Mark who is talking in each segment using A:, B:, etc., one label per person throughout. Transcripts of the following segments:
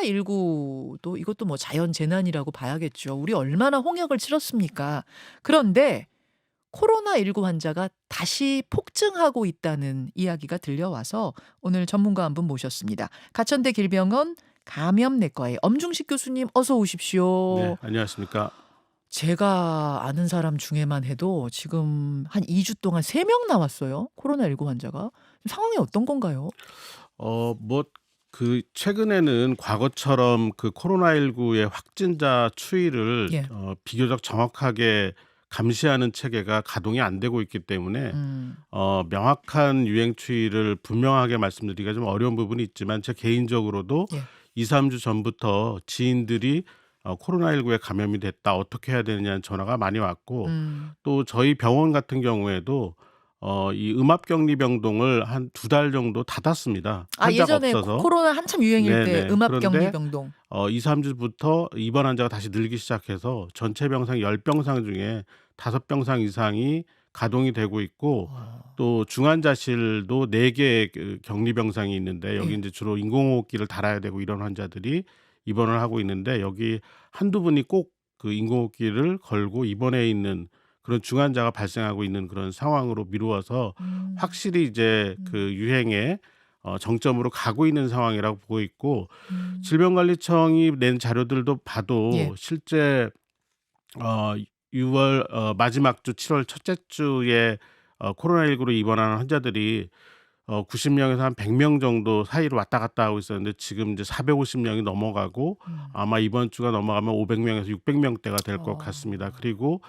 A: 코로나19도 이것도 뭐 자연 재난이라고 봐야겠죠. 우리 얼마나 홍역을 치렀습니까? 그런데 코로나19 환자가 다시 폭증하고 있다는 이야기가 들려와서 오늘 전문가 한 분 모셨습니다. 가천대 길병원 감염내과의 엄중식 교수님 어서
B: 네,
A: 오십시오.
B: 안녕하십니까.
A: 제가 아는 사람 중에만 해도 지금 한 2주 동안 3명 나왔어요. 코로나19 환자가. 상황이 어떤 건가요?
B: 최근에는 과거처럼 그 코로나19의 확진자 추이를
A: 예.
B: 비교적 정확하게 감시하는 체계가 가동이 안 되고 있기 때문에
A: 음.
B: 명확한 유행 추이를 분명하게 말씀드리기가 좀 어려운 부분이 있지만 제 개인적으로도
A: 예.
B: 2-3주 전부터 지인들이 코로나19에 감염이 됐다. 어떻게 해야 되느냐는 전화가 많이 왔고
A: 음.
B: 또 저희 병원 같은 경우에도 이 음압격리병동을 한 2달 정도 닫았습니다.
A: 아
B: 환자가
A: 예전에
B: 없어서.
A: 코로나 한참 유행일 때
B: 네네. 그런데
A: 음압격리병동.
B: 2-3 주부터 입원 환자가 다시 늘기 시작해서 전체 병상 10 병상 중에 5 병상 이상이 가동이 되고 있고 또 중환자실도 4개의 그 격리 병상이 있는데 여기
A: 예.
B: 인제 주로 인공호흡기를 달아야 되고 이런 환자들이 입원을 하고 있는데 여기 1-2 분이 꼭 그 인공호흡기를 걸고 입원해 있는 그런 중환자가 발생하고 있는 그런 상황으로 미루어서
A: 음.
B: 확실히 이제 그
A: 음.
B: 유행의 정점으로 가고 있는 상황이라고 보고 있고
A: 음.
B: 질병관리청이 낸 자료들도 봐도
A: 예.
B: 실제 6월 마지막 주 7월 첫째 주에 코로나19로 입원하는 환자들이 90 명에서 한 100명 정도 사이로 왔다 갔다 하고 있었는데 지금 이제 450 명이 넘어가고
A: 음.
B: 아마 이번 주가 넘어가면 500 명에서 600 명대가 될 것 같습니다.
A: 어.
B: 그리고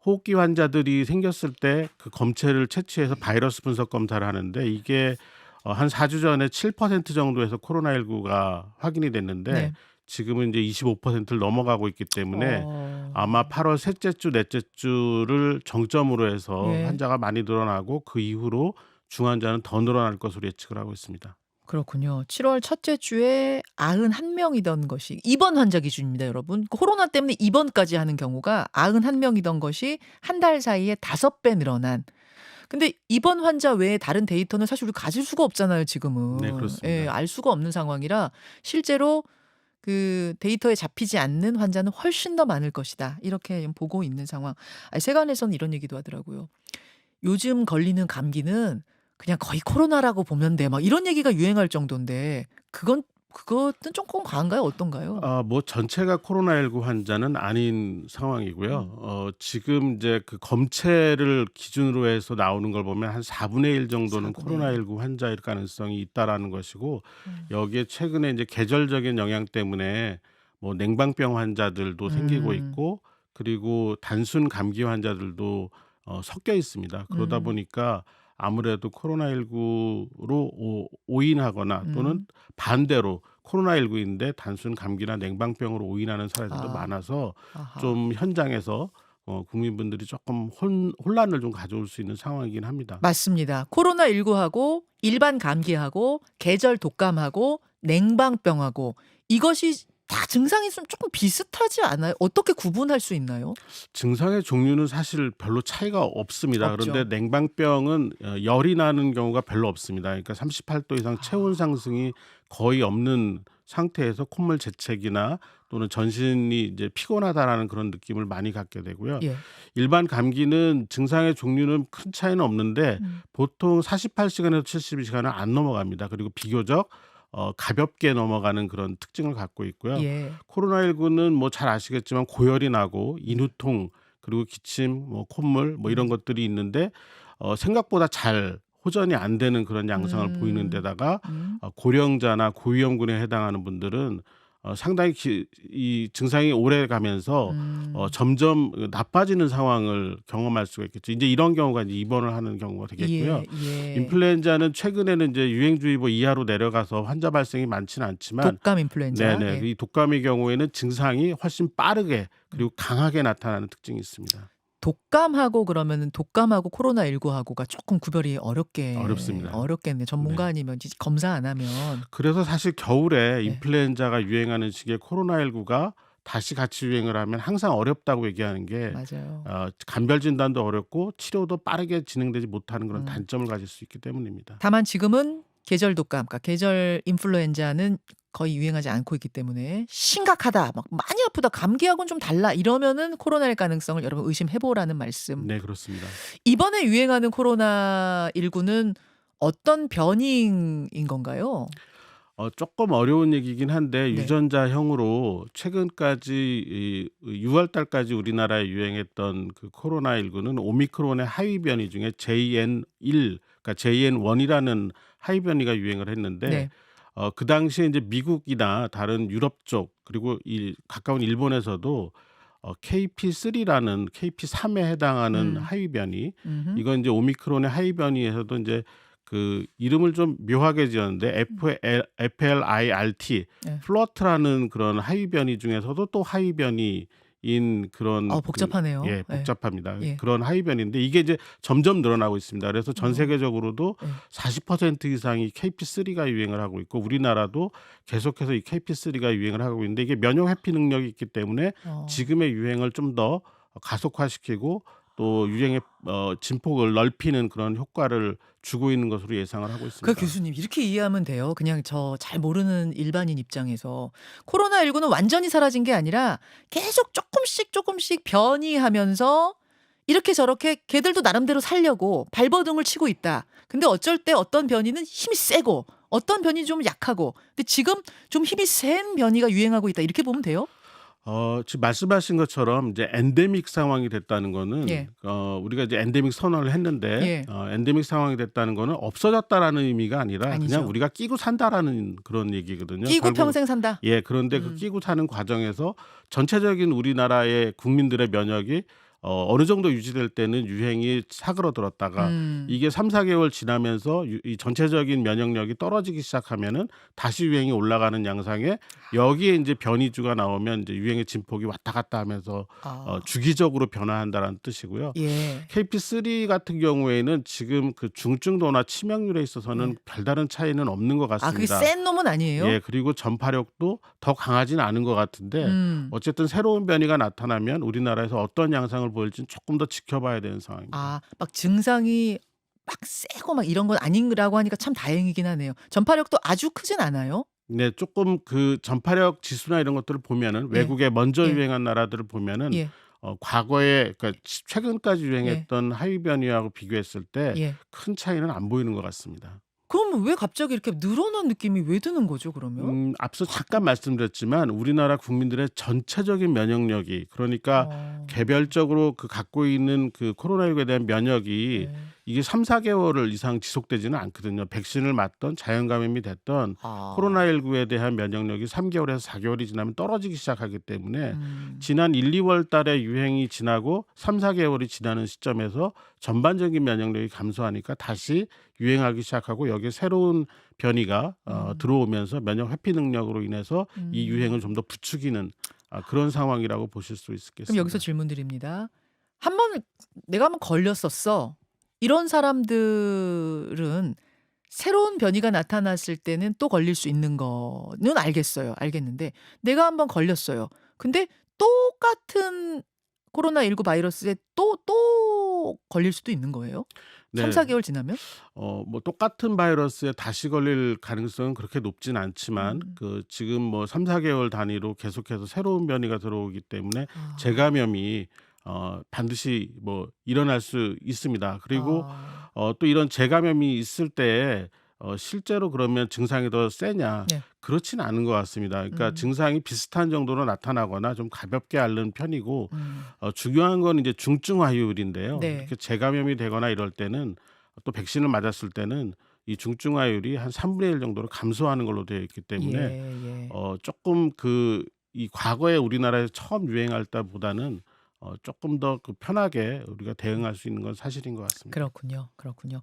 B: 호흡기 환자들이 생겼을 때 그 검체를 채취해서 바이러스 분석 검사를 하는데 이게 한 4주 전에 7% 정도에서 코로나19가 확인이 됐는데
A: 네.
B: 지금은 이제 25%를 넘어가고 있기 때문에
A: 어.
B: 아마 8월 셋째 주, 넷째 주를 정점으로 해서
A: 예.
B: 환자가 많이 늘어나고 그 이후로 중환자는 더 늘어날 것으로 예측을 하고 있습니다.
A: 그렇군요. 7월 첫째 주에 91 명이던 것이 입원 환자 기준입니다, 여러분. 코로나 때문에 입원까지 하는 경우가 91 명이던 것이 한 달 사이에 5배 늘어난. 근데 입원 환자 외에 다른 데이터는 사실 우리 가질 수가 없잖아요,
B: 네,
A: 지금은. 예,
B: 그렇습니다.
A: 알 수가 없는 상황이라 실제로 그 데이터에 잡히지 않는 환자는 훨씬 더 많을 것이다. 이렇게 보고 있는 상황. 아니, 세간에서는 이런 얘기도 하더라고요. 요즘 걸리는 감기는 그냥 거의 코로나라고 보면 돼. 막 이런 얘기가 유행할 정도인데 그것은 조금 과한가요? 어떤가요?
B: 전체가 코로나19 환자는 아닌 상황이고요.
A: 음.
B: 지금 이제 그 검체를 기준으로 해서 나오는 걸 보면 한 4분의 1 정도는
A: 4분의 1.
B: 코로나19 환자일 가능성이 있다라는 것이고
A: 음.
B: 여기에 최근에 이제 계절적인 영향 때문에 뭐 냉방병 환자들도 생기고
A: 음.
B: 있고 그리고 단순 감기 환자들도 섞여 있습니다. 그러다
A: 음.
B: 보니까 아무래도 코로나19로 오인하거나 또는
A: 음.
B: 반대로 코로나19인데 단순 감기나 냉방병으로 오인하는 사례들도
A: 아.
B: 많아서
A: 아하.
B: 좀 현장에서 국민분들이 조금 혼란을 좀 가져올 수 있는 상황이긴 합니다.
A: 맞습니다. 코로나19하고 일반 감기하고 계절 독감하고 냉방병하고 이것이 다 증상이 좀 조금 비슷하지 않아요? 어떻게 구분할 수 있나요?
B: 증상의 종류는 사실 별로 차이가 없습니다. 그런데
A: 없죠.
B: 냉방병은 열이 나는 경우가 별로 없습니다. 그러니까 38도 이상 체온
A: 아.
B: 상승이 거의 없는 상태에서 콧물 재채기나 또는 전신이 이제 피곤하다라는 그런 느낌을 많이 갖게 되고요.
A: 예.
B: 일반 감기는 증상의 종류는 큰 차이는 없는데
A: 음.
B: 보통 48시간에서 72시간은 안 넘어갑니다. 그리고 비교적 가볍게 넘어가는 그런 특징을 갖고 있고요.
A: 예.
B: 코로나19는 뭐 잘 아시겠지만 고열이 나고 인후통 그리고 기침, 뭐 콧물 뭐 이런
A: 음.
B: 것들이 있는데 생각보다 잘 호전이 안 되는 그런 양상을 보이는
A: 음.
B: 데다가
A: 음.
B: 고령자나 고위험군에 해당하는 분들은 상당히 이 증상이 오래 가면서
A: 음.
B: 점점 나빠지는 상황을 경험할 수가 있겠죠. 인제 이런 경우가 이제 입원을 하는 경우가 되겠고요.
A: 예. 예.
B: 인플루엔자는 최근에는 이제 유행주의보 이하로 내려가서 환자 발생이 많지는 않지만
A: 독감 인플루엔자.
B: 네네.
A: 예.
B: 이 독감의 경우에는 증상이 훨씬 빠르게
A: 음.
B: 그리고 강하게 나타나는 특징이 있습니다.
A: 독감하고 그러면은 독감하고 코로나19하고가 조금 구별이
B: 어렵습니다.
A: 어렵겠네. 전문가
B: 네.
A: 아니면 검사 안 하면.
B: 그래서 사실 겨울에
A: 예.
B: 인플루엔자가 유행하는 시기에 코로나19가 다시 같이 유행을 하면 항상 어렵다고 얘기하는 게
A: 맞아요.
B: 감별 진단도 어렵고 치료도 빠르게 진행되지 못하는 그런
A: 음.
B: 단점을 가질 수 있기 때문입니다.
A: 다만 지금은 계절 독감, 그러니까 계절 인플루엔자는 거의 유행하지 않고 있기 때문에 심각하다. 막 많이 아프다. 감기하고는 좀 달라. 이러면은 코로나일 가능성을 여러분 의심해 보라는 말씀.
B: 네, 그렇습니다.
A: 이번에 유행하는 코로나19는 어떤 변이인 건가요?
B: 조금 어려운 얘기긴 한데
A: 네.
B: 유전자형으로 최근까지 6월 달까지 우리나라에 유행했던 그 코로나19는 오미크론의 하위 변이 중에 JN1, 그러니까 JN1이라는 하위 변이가 유행을 했는데
A: 네.
B: 그 당시에 이제 미국이나 다른 유럽 쪽 그리고 가까운 일본에서도 KP3라는 KP3에 해당하는
A: 음.
B: 하위 변이,
A: 음흠.
B: 이건 이제 오미크론의 하위 변이에서도 이제 그 이름을 좀 묘하게 지었는데 FLIRT,
A: 네.
B: 플러트라는 그런 하위 변이 중에서도 또 하위 변이인 그런
A: 복잡하네요. 예.
B: 복잡합니다.
A: 예.
B: 그런 하위 변이인데 이게 이제 점점 늘어나고 있습니다. 그래서 전 세계적으로도
A: 예.
B: 40% 이상이 KP3가 유행을 하고 있고 우리나라도 계속해서 이 KP3가 유행을 하고 있는데 이게 면역 회피 능력이 있기 때문에 지금의 유행을 좀 더 가속화시키고 또 유행의 진폭을 넓히는 그런 효과를 주고 있는 것으로 예상을 하고
A: 그
B: 있습니다.
A: 교수님 이렇게 이해하면 돼요. 그냥 저 잘 모르는 일반인 입장에서 코로나19는 완전히 사라진 게 아니라 계속 조금씩 변이하면서 이렇게 저렇게 걔들도 나름대로 살려고 발버둥을 치고 있다. 근데 어쩔 때 어떤 변이는 힘이 세고 어떤 변이 좀 약하고 근데 지금 좀 힘이 센 변이가 유행하고 있다. 이렇게 보면 돼요?
B: 지금 말씀하신 것처럼 이제 엔데믹 상황이 됐다는 거는
A: 예.
B: 우리가 이제 엔데믹 선언을 했는데
A: 예.
B: 엔데믹 상황이 됐다는 거는 없어졌다라는 의미가 아니라
A: 아니죠.
B: 그냥 우리가 끼고 산다라는 그런 얘기거든요.
A: 끼고
B: 결국
A: 평생 산다.
B: 그런데 그 끼고 사는 과정에서 전체적인 우리나라의 국민들의 면역이 어느 정도 유지될 때는 유행이 사그러들었다가 이게 3-4개월 지나면서 이 전체적인 면역력이 떨어지기 시작하면은 다시 유행이 올라가는 양상에 여기에 이제 변이주가 나오면 이제 유행의 진폭이 왔다 갔다 하면서 주기적으로 변화한다라는 뜻이고요.
A: 예.
B: KP3 같은 경우에는 지금 그 중증도나 치명률에 있어서는 별다른 차이는 없는 것
A: 그게
B: 같습니다.
A: 센 놈은 아니에요?
B: 예, 그리고 전파력도 더 강하지는 않은 것 같은데 어쨌든 새로운 변이가 나타나면 우리나라에서 어떤 양상을 보일지는 조금 더 지켜봐야 되는 상황입니다.
A: 막 증상이 막 세고 막 이런 건 아니라고 하니까 참 다행이긴 하네요. 전파력도 아주 크진 않아요?
B: 네, 조금 그 전파력 지수나 이런 것들을 보면은
A: 예.
B: 외국에 먼저
A: 예.
B: 유행한 나라들을 보면은
A: 예.
B: 과거에 그러니까 최근까지
A: 예.
B: 유행했던 하위 변이하고 비교했을 때
A: 예.
B: 큰 차이는 안 보이는 것 같습니다.
A: 그러면 왜 갑자기 이렇게 늘어난 느낌이 왜 드는 거죠, 그러면?
B: 앞서 잠깐 말씀드렸지만 우리나라 국민들의 전체적인 면역력이, 그러니까 개별적으로 그 갖고 있는 그 코로나19에 대한 면역이
A: 네.
B: 이게 3-4개월 이상 지속되지는 않거든요. 백신을 맞던 자연 감염이 됐던 코로나19에 대한 면역력이 3개월에서 4개월이 지나면 떨어지기 시작하기 때문에 지난 1-2월 달에 유행이 지나고 3-4개월이 지나는 시점에서 전반적인 면역력이 감소하니까 다시 유행하기 시작하고 여기에 새로운 변이가 들어오면서 면역 회피 능력으로 인해서 이 유행을 좀 더 부추기는 그런 상황이라고 보실 수 있겠습니다.
A: 그럼 여기서 질문 드립니다. 내가 한번 걸렸었어. 이런 사람들은 새로운 변이가 나타났을 때는 또 걸릴 수 있는 거는 알겠는데 내가 한번 걸렸어요. 근데 똑같은 코로나19 바이러스에 또 걸릴 수도 있는 거예요?
B: 네.
A: 3-4개월 지나면?
B: 뭐 똑같은 바이러스에 다시 걸릴 가능성은 그렇게 높진 않지만 그 지금 뭐 3-4개월 단위로 계속해서 새로운 변이가 들어오기 때문에 재감염이 반드시 뭐 일어날 수 있습니다. 그리고 또 이런 재감염이 있을 때 실제로 그러면 증상이 더 세냐?
A: 네.
B: 그렇진 않은 것 같습니다. 그러니까 증상이 비슷한 정도로 나타나거나 좀 가볍게 앓는 편이고 중요한 건 이제 중증화율인데요.
A: 네.
B: 이렇게 재감염이 되거나 이럴 때는 또 백신을 맞았을 때는 이 중증화율이 한 3분의 1 정도로 감소하는 걸로 되어 있기 때문에
A: 예.
B: 조금 이 과거에 우리나라에서 처음 유행할 때보다는 조금 더 그 편하게 우리가 대응할 수 있는 건 사실인 것 같습니다.
A: 그렇군요.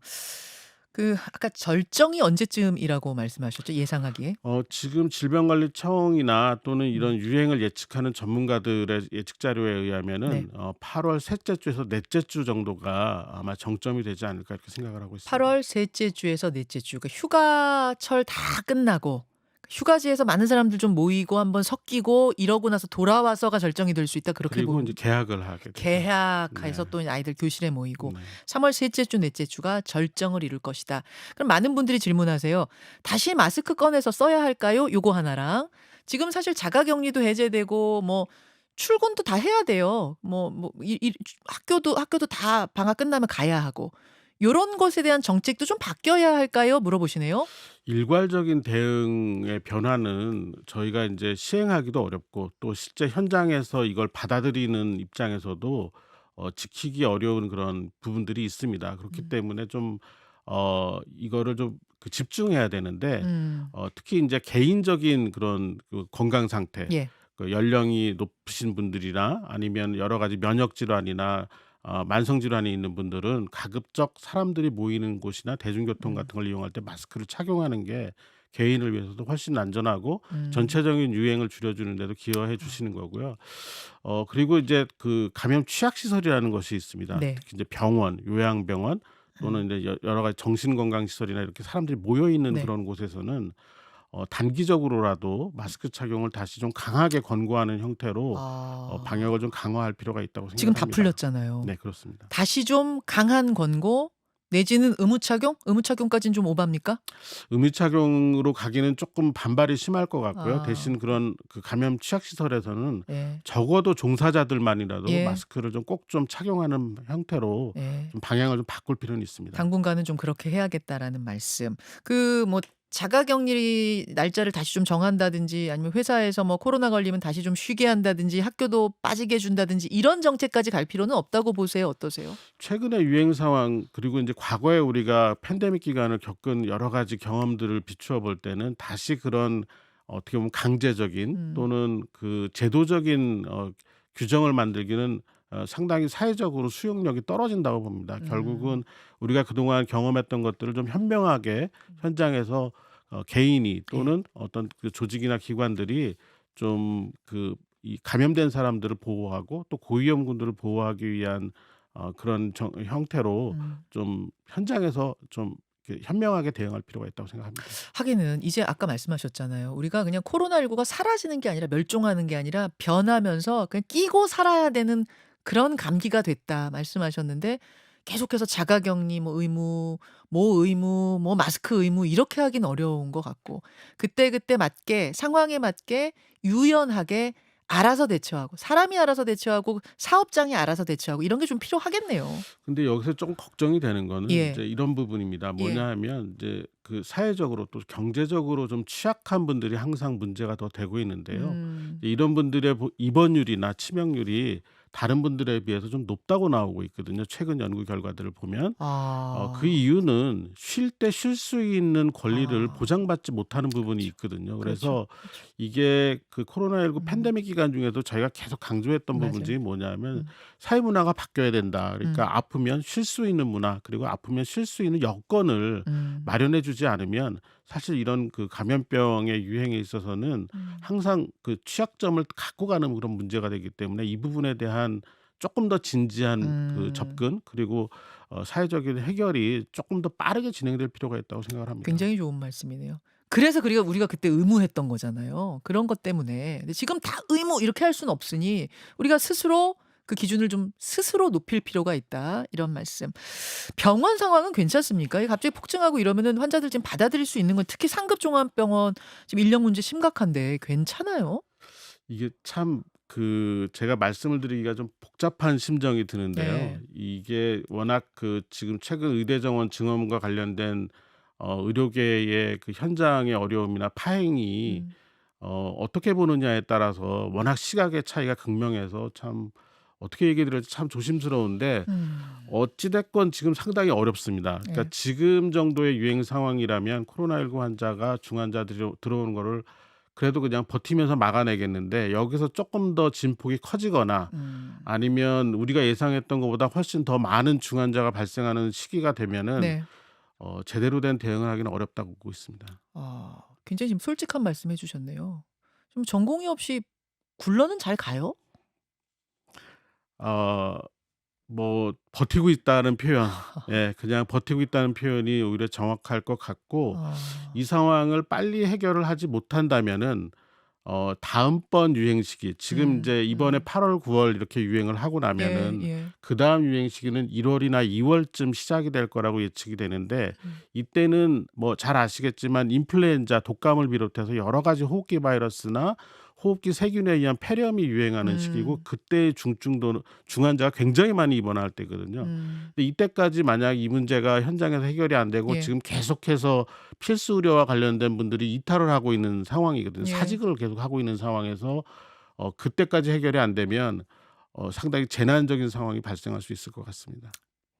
A: 아까 절정이 언제쯤이라고 말씀하셨죠? 예상하기에?
B: 지금 질병관리청이나 또는 이런 유행을 예측하는 전문가들의 예측 자료에 의하면은
A: 네.
B: 8월 셋째 주에서 넷째 주 정도가 아마 정점이 되지 않을까 이렇게 생각을 하고 있습니다.
A: 8월 셋째 주에서 넷째 주. 그러니까 휴가철 다 끝나고 휴가지에서 많은 사람들 좀 모이고 한번 섞이고 이러고 나서 돌아와서가 결정이 될 수 있다. 그렇게
B: 그리고
A: 보
B: 인제 개학을 하게 되죠.
A: 개학해서
B: 네.
A: 또 아이들 교실에 모이고
B: 네.
A: 3월 셋째 주, 넷째 주가 절정을 이룰 것이다. 그럼 많은 분들이 질문하세요. 다시 마스크 꺼내서 써야 할까요? 요거 하나랑 지금 사실 자가격리도 해제되고 뭐 출근도 다 해야 돼요. 학교도 다 방학 끝나면 가야 하고 요런 것에 대한 정책도 좀 바뀌어야 할까요? 물어보시네요.
B: 일괄적인 대응의 변화는 저희가 인제 시행하기도 어렵고 또 실제 현장에서 이걸 받아들이는 입장에서도 지키기 어려운 그런 부분들이 있습니다. 그렇기
A: 음.
B: 때문에 좀 이거를 좀 집중해야 되는데
A: 음.
B: 특히 인제 개인적인 그런 그 건강 상태,
A: 예.
B: 그 연령이 높으신 분들이나 아니면 여러 가지 면역 질환이나 만성 질환이 있는 분들은 가급적 사람들이 모이는 곳이나 대중교통
A: 음.
B: 같은 걸 이용할 때 마스크를 착용하는 게 개인을 위해서도 훨씬 안전하고
A: 음.
B: 전체적인 유행을 줄여주는 데도 기여해
A: 아.
B: 주시는 거고요. 그리고 이제 그 감염 취약 시설이라는 것이 있습니다.
A: 네.
B: 특히 이제 병원, 요양병원 또는
A: 음.
B: 이제 여러 가지 정신건강시설이나 이렇게 사람들이 모여 있는
A: 네.
B: 그런 곳에서는 단기적으로라도 마스크 착용을 다시 좀 강하게 권고하는 형태로
A: 아.
B: 방역을 좀 강화할 필요가 있다고
A: 지금
B: 생각을
A: 다
B: 합니다.
A: 풀렸잖아요.
B: 네, 그렇습니다.
A: 다시 좀 강한 권고 내지는 의무 착용? 의무 착용까지는 좀 오바입니까?
B: 의무 착용으로 가기는 조금 반발이 심할 것 같고요.
A: 아.
B: 대신 그런 그 감염 취약 시설에서는
A: 예.
B: 적어도 종사자들만이라도
A: 예.
B: 마스크를 좀 꼭 좀 착용하는 형태로
A: 예.
B: 좀 방향을 좀 바꿀 필요는 있습니다.
A: 당분간은 좀 그렇게 해야겠다라는 말씀. 자가격리 날짜를 다시 좀 정한다든지 아니면 회사에서 뭐 코로나 걸리면 다시 좀 쉬게 한다든지 학교도 빠지게 해 준다든지 이런 정책까지 갈 필요는 없다고 보세요? 어떠세요?
B: 최근의 유행 상황 그리고 인제 과거에 우리가 팬데믹 기간을 겪은 여러 가지 경험들을 비추어 볼 때는 다시 그런 어떻게 보면 강제적인
A: 음.
B: 또는 그 제도적인 규정을 만들기는 상당히 사회적으로 수용력이 떨어진다고 봅니다.
A: 음.
B: 결국은 우리가 그동안 경험했던 것들을 좀 현명하게 현장에서 개인이
A: 예.
B: 또는 어떤 그 조직이나 기관들이 좀 그 이 감염된 사람들을 보호하고 또 고위험군들을 보호하기 위한 그런 형태로
A: 음.
B: 좀 현장에서 좀 이렇게 현명하게 대응할 필요가 있다고 생각합니다.
A: 하기는 이제 아까 말씀하셨잖아요. 우리가 그냥 코로나19가 사라지는 게 아니라 멸종하는 게 아니라 변하면서 그냥 끼고 살아야 되는 그런 감기가 됐다 말씀하셨는데 계속해서 자가격리 의무, 마스크 의무 이렇게 하긴 어려운 것 같고 그때그때 맞게 상황에 맞게 유연하게 알아서 대처하고 사람이 알아서 대처하고 사업장이 알아서 대처하고 이런 게 좀 필요하겠네요.
B: 근데 여기서 좀 걱정이 되는 거는
A: 예.
B: 이제 이런 부분입니다. 뭐냐
A: 예.
B: 하면 이제 그 사회적으로 또 경제적으로 좀 취약한 분들이 항상 문제가 더 되고 있는데요.
A: 음.
B: 이런 분들의 입원율이나 치명률이 다른 분들에 비해서 좀 높다고 나오고 있거든요. 최근 연구 결과들을 보면. 그
A: 아.
B: 이유는 쉴 때 쉴 수 있는 권리를
A: 아.
B: 보장받지 못하는 부분이
A: 그렇죠.
B: 있거든요.
A: 그렇죠.
B: 그래서
A: 그렇죠.
B: 이게 그 코로나19
A: 음.
B: 팬데믹 기간 중에도 저희가 계속 강조했던 부분
A: 맞아요.
B: 중에 뭐냐면
A: 음.
B: 사회 문화가 바뀌어야 된다.
A: 음.
B: 그러니까 아프면 쉴 수 있는 문화 그리고 아프면 쉴 수 있는 여건을
A: 음.
B: 마련해 주지 않으면 사실 이런 그 감염병의 유행에 있어서는
A: 음.
B: 항상 그 취약점을 갖고 가는 그런 문제가 되기 때문에 이 부분에 대한 조금 더 진지한 그
A: 음.
B: 접근 그리고 사회적인 해결이 조금 더 빠르게 진행될 필요가 있다고 생각을 합니다.
A: 굉장히 좋은 말씀이네요. 그래서 우리가 그때 의무했던 거잖아요. 그런 것 때문에. 근데 지금 다 의무 이렇게 할 수는 없으니 우리가 스스로 그 기준을 좀 스스로 높일 필요가 있다. 이런 말씀. 병원 상황은 괜찮습니까? 이게 갑자기 폭증하고 이러면은 환자들 지금 받아들일 수 있는 건 특히 상급 종합병원 지금 인력 문제 심각한데 괜찮아요?
B: 이게 참 그 제가 말씀을 드리기가 좀 복잡한 심정이 드는데요.
A: 네.
B: 이게 워낙 그 지금 최근 의대 정원 증원과 관련된 의료계의 그 현장의 어려움이나 파행이
A: 음.
B: 어떻게 보느냐에 따라서 워낙 시각의 차이가 극명해서 참 어떻게 얘기 드릴지 참 조심스러운데
A: 음.
B: 어찌 됐건 지금 상당히 어렵습니다. 그러니까
A: 예.
B: 지금 정도의 유행 상황이라면 코로나19 환자가 중환자들이 들어오는 거를 그래도 그냥 버티면서 막아내겠는데 여기서 조금 더 진폭이 커지거나
A: 음.
B: 아니면 우리가 예상했던 것보다 훨씬 더 많은 중환자가 발생하는 시기가 되면은
A: 네.
B: 제대로 된 대응을 하기는 어렵다고 보고 있습니다.
A: 굉장히 지금 솔직한 말씀해 주셨네요. 좀 전공의 없이 굴러는 잘 가요?
B: 어 뭐 버티고 있다는 표현, 예, 그냥 버티고 있다는 표현이 오히려 정확할 것 같고,
A: 아.
B: 이 상황을 빨리 해결을 하지 못한다면은 다음번 유행 시기, 지금 이제 이번에 8 월, 9월 이렇게 유행을 하고
A: 예
B: 나면은
A: 예.
B: 그다음 유행 시기는 1 월이나 2 월쯤 시작이 될 거라고 예측이 되는데, 이때는 뭐 잘 아시겠지만 인플루엔자, 독감을 비롯해서 여러 가지 호흡기 바이러스나 호흡기 세균에 의한 폐렴이 유행하는 시기고,
A: 음.
B: 그때의 중환자가 굉장히 많이 입원할 때거든요. 근데 이때까지 만약 이 문제가 현장에서 해결이 안 되고
A: 예.
B: 지금 계속해서 필수 의료와 관련된 분들이 이탈을 하고 있는 상황이거든요.
A: 예.
B: 사직을 계속 하고 있는 상황에서 그때까지 해결이 안 되면 상당히 재난적인 상황이 발생할 수 있을 것 같습니다.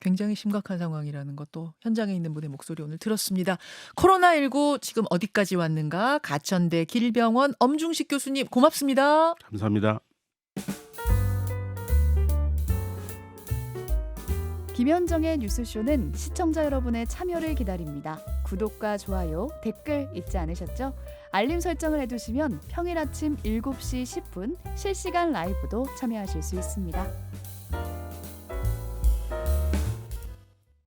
A: 굉장히 심각한 상황이라는 것도 현장에 있는 분의 목소리 오늘 들었습니다. 코로나19 지금 어디까지 왔는가? 가천대 길병원 엄중식 교수님 고맙습니다.
B: 감사합니다.
C: 김현정의 뉴스쇼는 시청자 여러분의 참여를 기다립니다. 구독과 좋아요, 댓글 잊지 않으셨죠? 알림 설정을 해두시면 평일 아침 7시 10분 실시간 라이브도 참여하실 수 있습니다.